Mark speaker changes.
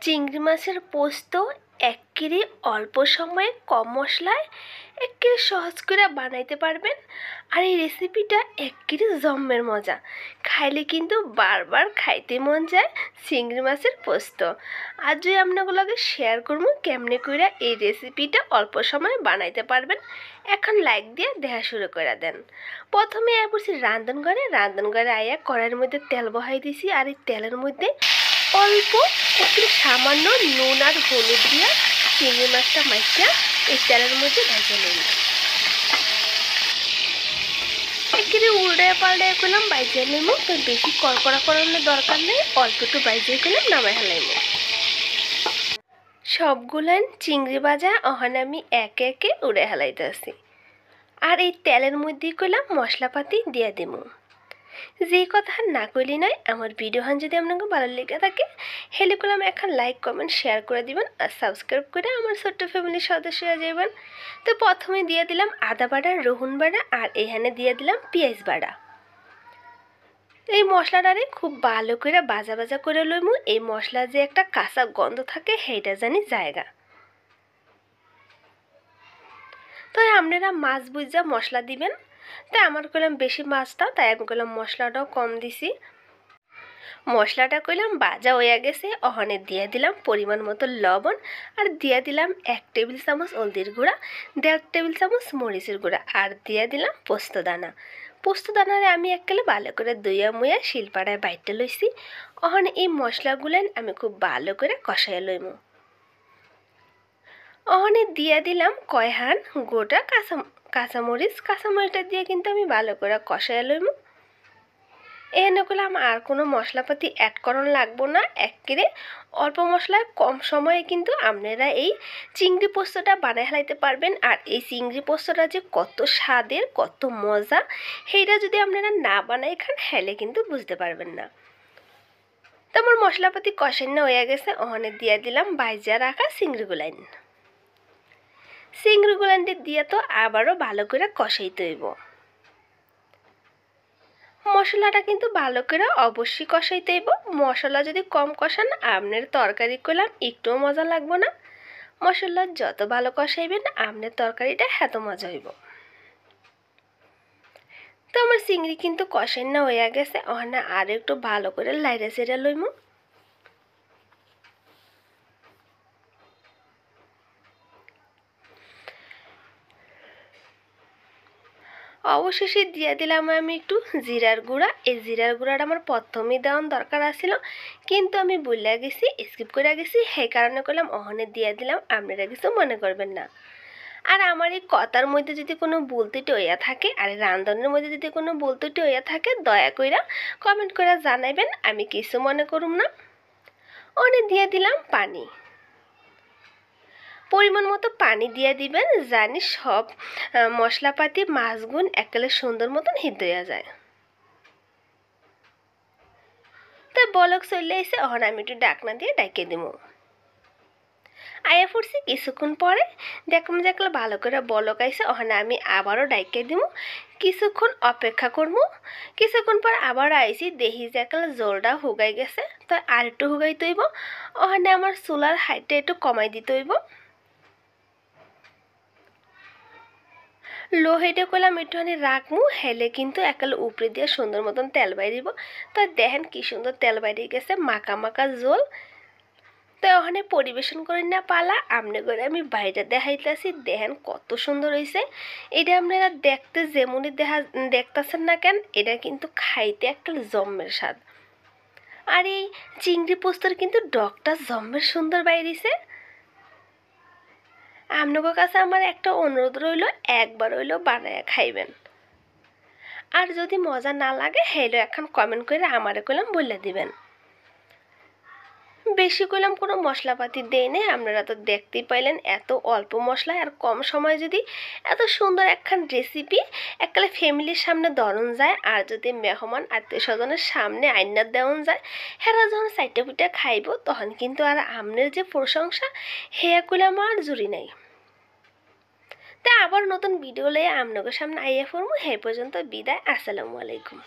Speaker 1: চিংড়ি মাছের পোস্ত এক্কেরে অল্প সময়ে কম মশলায় এক্কেরে সহজ করে বানাইতে পারবেন। আর এই রেসিপিটা এক্কেরে জম্মের মজা, খাইলে কিন্তু বারবার খাইতে মন যায় চিংড়ি মাছের পোস্ত। আজ যদি আপনাগুলোকে শেয়ার করবো কেমনে করে এই রেসিপিটা অল্প সময়ে বানাইতে পারবেন। এখন লাইক দিয়ে দেখা শুরু করে দেন। প্রথমে বলছি রান্ধনঘরে আয়া কড়াইয়ের মধ্যে তেল বহাই দিছি, আর এই তেলের মধ্যে অল্প একটু সামান্য নুন আর হলুদ দিয়ে চিংড়ি মাছটা মাখিয়ে এই তেলের মধ্যে ভেজে নিন। একেবারে উল্টায় পাল্টায় করলাম বাইজিয়ে নেব, তো বেশি কড়কড়া করানোর দরকার নেই, অল্প একটু বাইজিয়ে করলাম নামাই হেলাইব। সবগুলান চিংড়ি ভাজা ওখানে আমি একে একে উড়ে হেলাইতেছি। আর এই তেলের মধ্যে করলাম মশলাপাতি দিয়ে দেবো। যে কথা না কইলি নয়, আমার ভিডিওখান যদি আপনাকে ভালো লেগে থাকে হেলে করলাম এখন লাইক কমেন্ট শেয়ার করে দিবেন, আর সাবস্ক্রাইব করে আমার ছোট্ট ফ্যামিলির সদস্য হয়ে যাবেন। তো প্রথমে দিয়ে দিলাম আদা বাটা, রসুন বাটা, আর এখানে দিয়ে দিলাম পেঁয়াজ বাটা। এই মশলাটারে খুব ভালো করে ভাজা ভাজা করে লইমু। এই মশলা যে একটা কাঁচা গন্ধ থাকে সেইটা জানি জায়গা। তো আপনারা মাছ বুঝা মশলা দিবেন। তাই আমার কইলাম বেশি মাছটা, তাই আমি কইলাম মশলাটাও কম দিছি। মশলাটা কইলাম ভাজা হয়ে গেছে, ওখানে দিয়ে দিলাম পরিমাণ মতো লবণ, আর দিয়ে দিলাম 1 টেবিল চামচ হলদির গুঁড়া, 1.5 টেবিল চামচ মরিচের গুঁড়া, আর দিয়ে দিলাম পোস্ত দানা। পোস্ত দানারে আমি এককালে ভালো করে ধুইয়া মুইয়া শিলপাড়ায় বাইটে লইছি। ওখানে এই মশলাগুলেন আমি খুব ভালো করে কষাইয়া লইমু। ওখানে দিয়ে দিলাম কয়হান গোটা কাঁচামরিচটা দিয়ে কিন্তু আমি ভালো করে কষাইয়া লইমু। এনে করলাম আর কোনো মশলাপাতি অ্যাড করানো লাগবো না, একেবারে অল্প মশলায় কম সময়ে কিন্তু আপনারা এই চিংড়ি পোস্তটা বানায় ফেলাইতে পারবেন। আর এই চিংড়ি পোস্তটা যে কত স্বাদের, কত মজা, সেইটা যদি আপনারা না বানাই খান হেলে কিন্তু বুঝতে পারবেন না। তো আমার মশলাপাতি কষানো হয়ে গেছে, ওখানে দিয়ে দিলাম ভাইজা রাখা চিংড়িগুলানটি দিয়ে তো আবারও ভালো করে কষাইতে হইব। মশলাটা কিন্তু ভালো করে অবশ্যই কষাইতে হইব। মশলা যদি কম কষান আপনার তরকারি করলাম একটুও মজা লাগবো না। মশলা যত ভালো কষাইবেন আপনার তরকারিটা এত মজা হইব। তো আমার চিংড়ি কিন্তু কষানো হয়ে গেছে, ওখানে আর একটু ভালো করে লাইড়া চেড়া লইমু। অবশেষে দিয়ে দিলাম আমি একটু জিরার গুঁড়া। এই জিরার গুঁড়াটা আমার প্রথমেই দেওয়ার দরকার আছিল, কিন্তু আমি ভুলে গেছি, স্কিপ করে গেছি, সেই কারণে করলাম ওখানে দিয়ে দিলাম, আপনারা কিছু মনে করবেন না। আর আমার এই কথার মধ্যে যদি কোনো ভুল ত্রুটি হইয়া থাকে, আর রান্ধনের মধ্যে যদি কোনো ভুল ত্রুটি হইয়া থাকে, দয়া কইরা কমেন্ট করে জানাইবেন, আমি কিছু মনে করুম না। ওখানে দিয়ে দিলাম পানি, পরিমাণ মতো পানি দিয়ে দিবেন, জানি সব মশলাপাতি মাছগুন একেবারে সুন্দর মতন সিদ্ধ হয়ে যায়। তাই বলক চলে এসে ওখানে আমি একটু ডাকনা দিয়ে ডাকিয়ে দিব। আয়া ফুটছি কিছুক্ষণ পরে দেখলাম যে একলা ভালো করে বলক আইসে, ওখানে আমি আবারও ডাকিয়ে দিব। কিছুক্ষণ অপেক্ষা করবো। কিছুক্ষণ পর আবার আইসি, দেখি যে একলা জলটা হুগাই গেছে, তো আর একটু হুগাইতে হইব। ওখানে আমার চুলার হাইটটা একটু কমাই দিতে হইব। লো হিটে করলাম একটুখানি রাখমু, হেলে কিন্তু একালে উপরে দিয়ে সুন্দর মতন তেল বাইরে দিব। তো দেখেন কি সুন্দর তেল বাইরে গেছে, মাখা মাখা ঝোল। তো ওখানে পরিবেশন করে না পালা, আমনে করে আমি বাইরে দেখাইতেছি, দেখেন কত সুন্দর হয়েছে। এটা আপনারা দেখতে যেমনই দেখতেছেন না কেন, এটা কিন্তু খাইতে একটা জম্মের স্বাদ। আর এই চিংড়ি পোস্তর কিন্তু ডগটা জম্মের সুন্দর বাইরেছে। আপনাদের কাছে আমার একটা অনুরোধ রইল, একবার হইলেও বানায় খাইবেন। আর যদি মজা না লাগে হেলো এখন কমেন্ট করে আমারে কইলাম বলে দিবেন। বেশি কইলাম কোনো মশলাপাতি দেই নাই, আপনারা তো দেখতেই পাইলেন এত অল্প মশলায় আর কম সময় যদি এত সুন্দর একখান রেসিপি এককালে ফ্যামিলির সামনে ধরন যায়, আর যদি মেহমান আত্মীয় স্বজনের সামনে আইনা দেওয়ান যায়, হেরা যখন চাইটা পিঠা খাইব তখন কিন্তু আর আমনের যে প্রশংসা হেয়া কইলাম আর জুড়ি নাই। তা আবার নতুন ভিডিও লয়ে আপনাদের সামনে আইয়া পড়বো। সেই পর্যন্ত বিদায়, আসসালামু আলাইকুম।